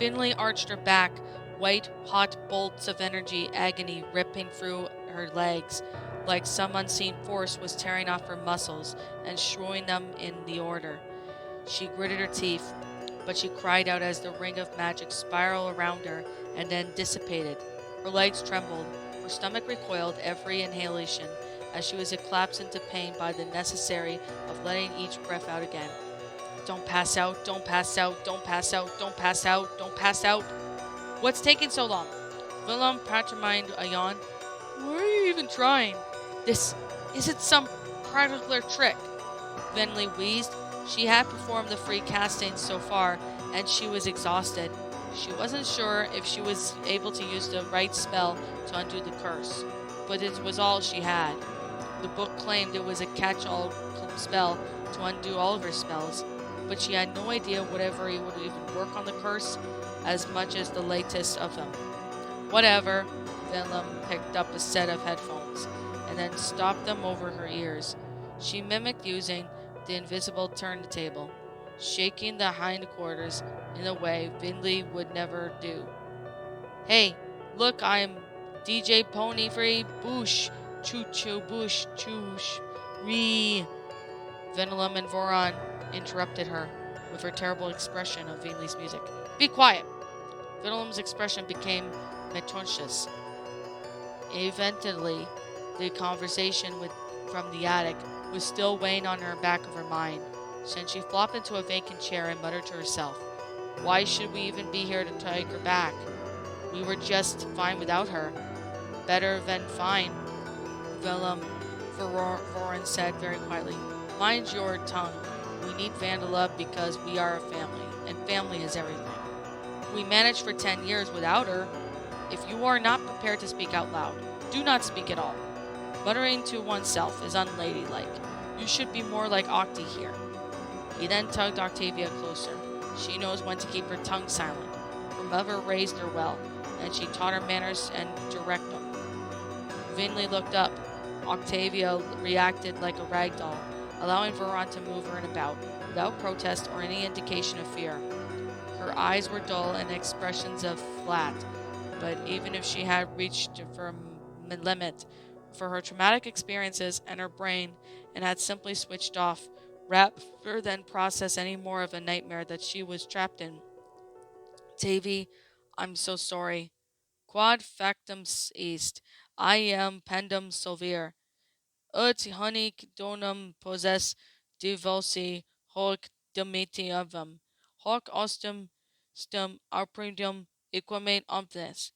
Finley arched her back, white, hot bolts of agony ripping through her legs, like some unseen force was tearing off her muscles and showing them in the order. She gritted her teeth, but she cried out as the ring of magic spiraled around her and then dissipated. Her legs trembled, her stomach recoiled every inhalation, as she was collapsed into pain by the necessity of letting each breath out again. Don't pass out, don't pass out, don't pass out, don't pass out, don't pass out. What's taking so long? Willem pantomimed a yawn. Why are you even trying? This isn't some particular trick. Venley wheezed. She had performed the 3 castings so far, and she was exhausted. She wasn't sure if she was able to use the right spell to undo the curse, but it was all she had. The book claimed it was a catch-all spell to undo all of her spells, but she had no idea whatever it would even work on the curse as much as the latest of them. Whatever. Venom picked up a set of headphones and then stopped them over her ears. She mimicked using the invisible turntable, shaking the hindquarters in a way Vinley would never do. Hey, look, I'm DJ Pony Free Boosh, Choo Choo Boosh, Choosh, Ree. Venom and Voron interrupted her with her terrible expression of Vinley's music. Be quiet! Venom's expression became metontious. Eventually, the conversation from the attic was still weighing on her back of her mind, since she flopped into a vacant chair and muttered to herself, Why should we even be here to take her back? We were just fine without her. Better than fine, Voron said very quietly. Mind your tongue. We need Vandala because we are a family, and family is everything. We managed for 10 years without her. If you are not prepared to speak out loud, do not speak at all. Muttering to oneself is unladylike. You should be more like Octi here. He then tugged Octavia closer. She knows when to keep her tongue silent. Her mother raised her well, and she taught her manners and directum. Vinley looked up. Octavia reacted like a rag doll, allowing Voron to move her about, without protest or any indication of fear. Her eyes were dull and expressions of flat, but even if she had reached for a limit for her traumatic experiences and her brain and had simply switched off, rather than process any more of a nightmare that she was trapped in. Tavy, I'm so sorry. Quod factum est, I am pendum solvere. Ut honic donum possess divulsi hoc demitiavum, hoc ostum stum aprendum equamate omnes.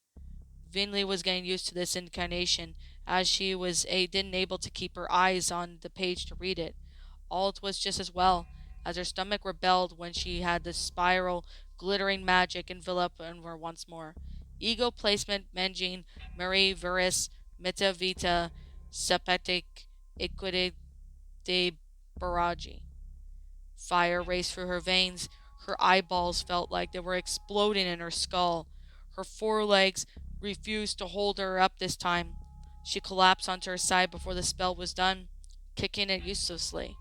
Vinley was getting used to this incarnation, as she was didn't able to keep her eyes on the page to read it. All was just as well, as her stomach rebelled when she had the spiral, glittering magic envelop her once more. Ego placement mengine Marie Veris Meta Vita Sepetic Equity de Barragi. Fire raced through her veins. Her eyeballs felt like they were exploding in her skull. Her forelegs refused to hold her up this time. She collapsed onto her side before the spell was done, kicking it uselessly.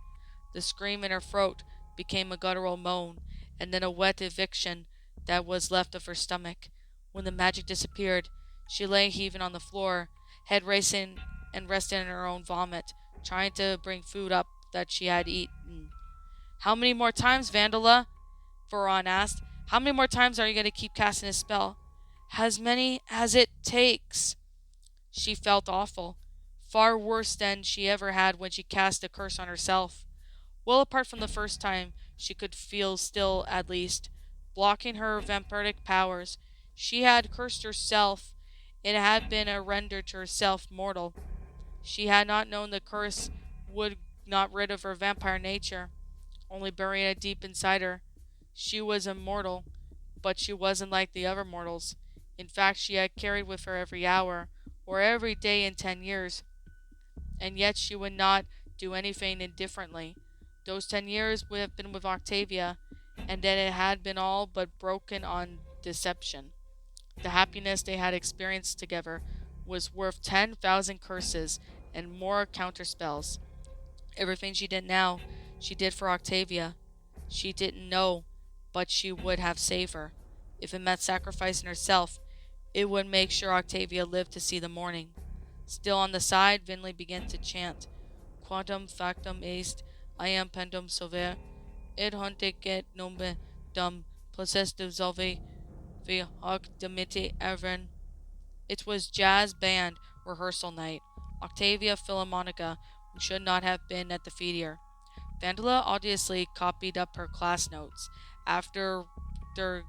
The scream in her throat became a guttural moan, and then a wet eviction that was left of her stomach. When the magic disappeared, she lay heaving on the floor, head racing and resting in her own vomit, trying to bring food up that she had eaten. How many more times, Vandala? Voron asked. How many more times are you going to keep casting this spell? As many as it takes. She felt awful. Far worse than she ever had when she cast a curse on herself. Well apart from the first time, she could feel still, at least, blocking her vampiric powers. She had cursed herself. It had been a render to herself mortal. She had not known the curse would not rid of her vampire nature, only burying it deep inside her. She was immortal, but she wasn't like the other mortals. In fact, she had carried with her every hour, or every day in 10 years, and yet she would not do anything indifferently. Those 10 years would have been with Octavia, and then it had been all but broken on deception. The happiness they had experienced together was worth 10,000 curses and more counterspells. Everything she did now, she did for Octavia. She didn't know, but she would have saved her. If it meant sacrificing herself, it would make sure Octavia lived to see the morning. Still on the side, Vinley began to chant, Quantum factum est, iam pendum solver, id hontet nombe dum possess dissolve, vi hoc demite evern. It was jazz band rehearsal night. Octavia Philharmonica should not have been at the theater. Vandala obviously copied up her class notes after their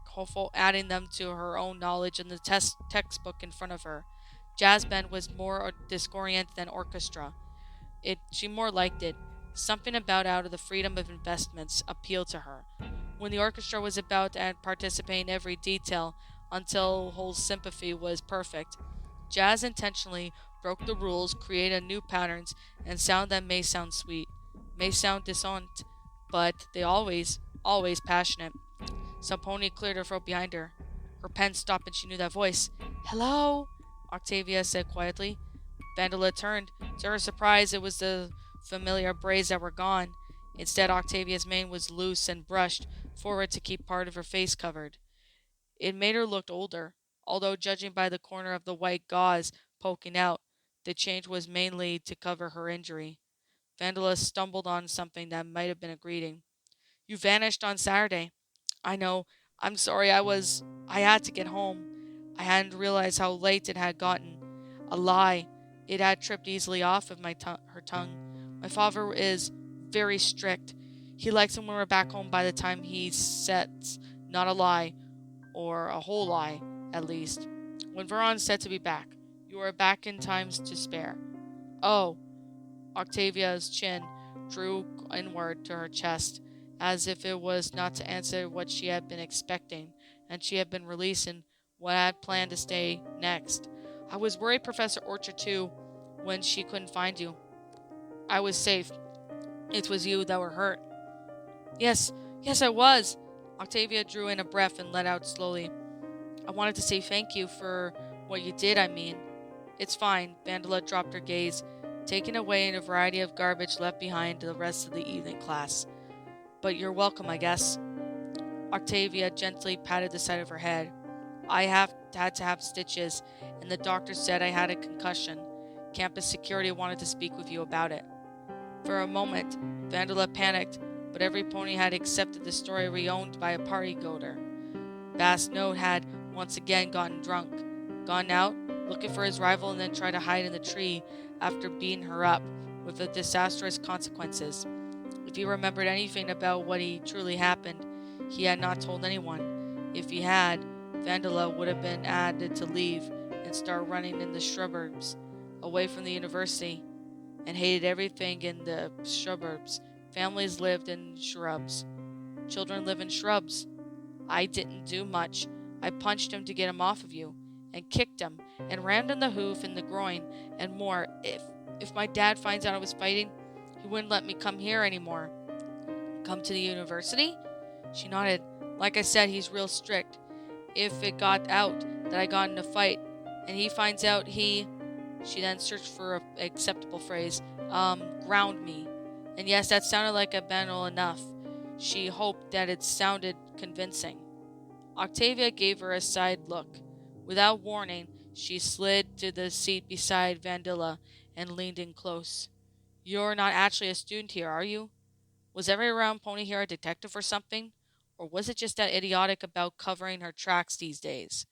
hopeful adding them to her own knowledge in the textbook in front of her. Jazz band was more disoriented than orchestra. She more liked it. Something about out of the freedom of investments appealed to her. When the orchestra was about to participate in every detail until whole sympathy was perfect, jazz intentionally broke the rules, created new patterns, and sound that may sound sweet, may sound dissonant, but they always passionate. Samponi cleared her throat behind her. Her pen stopped and she knew that voice. Hello? Octavia said quietly. Vandala turned. To her surprise, it was the familiar braids that were gone. Instead, Octavia's mane was loose and brushed forward to keep part of her face covered. It made her look older, although judging by the corner of the white gauze poking out, the change was mainly to cover her injury. Vandala stumbled on something that might have been a greeting. You vanished on Saturday. I know. I'm sorry. I had to get home. I hadn't realized how late it had gotten. A lie. It had tripped easily off of her tongue. My father is very strict. He likes it when we're back home by the time he sets not a lie, or a whole lie, at least. When Veron said to be back, you are back in times to spare. Oh. Octavia's chin drew inward to her chest, as if it was not to answer what she had been expecting, and she had been releasing what I had planned to stay next. I was worried Professor Orchard too, when she couldn't find you. I was safe. It was you that were hurt. Yes, I was. Octavia drew in a breath and let out slowly. I wanted to say thank you for what you did, I mean. It's fine. Vandala dropped her gaze, taking away a variety of garbage left behind the rest of the evening class. But you're welcome, I guess. Octavia gently patted the side of her head. I had to have stitches, and the doctor said I had a concussion. Campus security wanted to speak with you about it. For a moment, Vandala panicked, but every pony had accepted the story re-owned by a party-goer. Bass Note had once again gotten drunk, gone out, looking for his rival, and then tried to hide in the tree after beating her up, with the disastrous consequences. If he remembered anything about what truly happened, he had not told anyone. If he had, Vandala would have been added to leave and start running in the suburbs, away from the university, and hated everything in the suburbs. Families lived in shrubs. Children live in shrubs. I didn't do much. I punched him to get him off of you, and kicked him, and rammed him the hoof in the groin, and more. If my dad finds out I was fighting, he wouldn't let me come here anymore. Come to the university? She nodded. Like I said, he's real strict. If it got out that I got in a fight, and he finds out she then searched for an acceptable phrase, ground me. And yes, that sounded like a banal enough. She hoped that it sounded convincing. Octavia gave her a side look. Without warning, she slid to the seat beside Vandala and leaned in close. You're not actually a student here, are you? Was every round pony here a detective or something? Or was it just that idiotic about covering her tracks these days?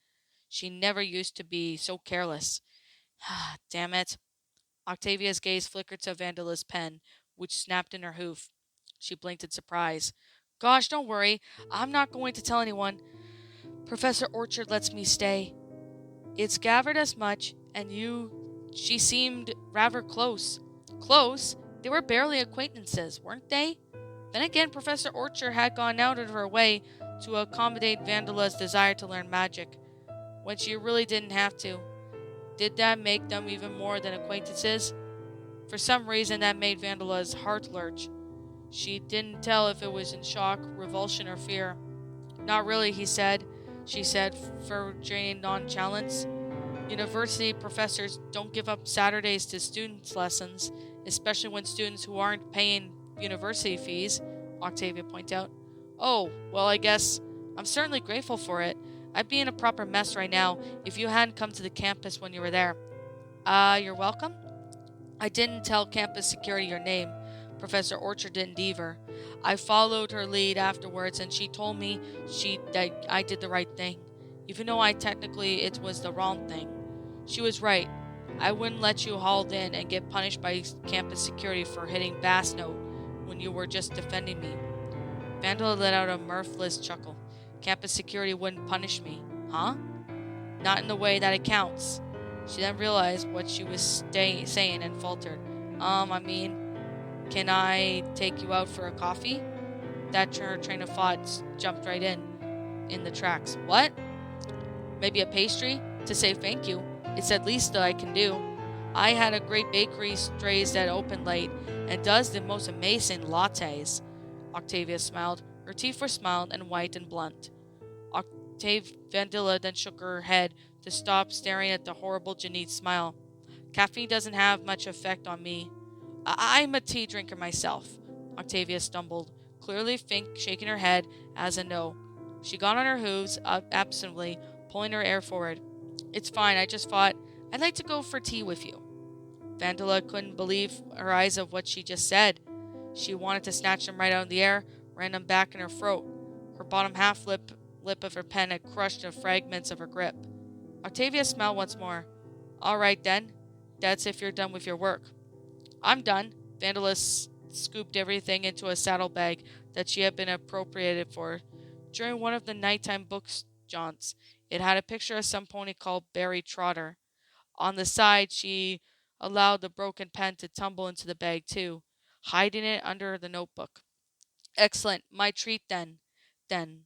She never used to be so careless. Damn it. Octavia's gaze flickered to Vandala's pen, which snapped in her hoof. She blinked in surprise. Gosh, don't worry. I'm not going to tell anyone. Professor Orchard lets me stay. It's gathered as much, and she seemed rather close. Close? They were barely acquaintances, weren't they? Then again, Professor Orchard had gone out of her way to accommodate Vandala's desire to learn magic, when she really didn't have to. Did that make them even more than acquaintances? For some reason, that made Vandala's heart lurch. She didn't tell if it was in shock, revulsion, or fear. Not really, she said, feigning nonchalance. University professors don't give up Saturdays to students' lessons, especially when students who aren't paying university fees, Octavia pointed out. Oh, well, I guess I'm certainly grateful for it. I'd be in a proper mess right now if you hadn't come to the campus when you were there. You're welcome? I didn't tell campus security your name. Professor Orchard didn't either. I followed her lead afterwards and she told me that I did the right thing, even though I technically it was the wrong thing. She was right. I wouldn't let you hauled in and get punished by campus security for hitting Bass Note when you were just defending me. Vandal let out a mirthless chuckle. Campus security wouldn't punish me. Huh? Not in the way that it counts. She then realized what she was saying and faltered. I mean, can I take you out for a coffee? That train of thought jumped right in the tracks. What? Maybe a pastry? To say thank you. It's at least that I can do. I had a great bakery strays that open late and does the most amazing lattes. Octavia smiled. Her teeth were smiled and white and blunt. Vandilla then shook her head to stop staring at the horrible Janit's smile. Caffeine doesn't have much effect on me. I'm a tea drinker myself. Octavia stumbled, clearly shaking her head as a no. She got on her hooves absently, pulling her hair forward. It's fine, I just thought I'd like to go for tea with you. Vandilla couldn't believe her eyes of what she just said. She wanted to snatch them right out of the air, ran them back in her throat. Her bottom half lip of her pen had crushed the fragments of her grip. Octavia smiled once more. All right, then. That's if you're done with your work. I'm done. Vandala scooped everything into a saddlebag that she had been appropriated for during one of the nighttime book jaunts. It had a picture of some pony called Barry Trotter. On the side, she allowed the broken pen to tumble into the bag, too, hiding it under the notebook. Excellent. My treat, then. Then,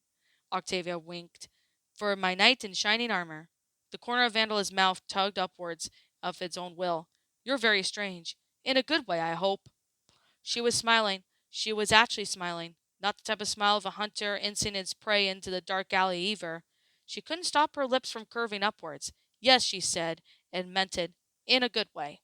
Octavia winked, for my knight in shining armor. The corner of Vandala's mouth tugged upwards of its own will. You're very strange. In a good way, I hope. She was smiling. She was actually smiling. Not the type of smile of a hunter inching its prey into the dark alley either. She couldn't stop her lips from curving upwards. Yes, she said, and meant it. In a good way.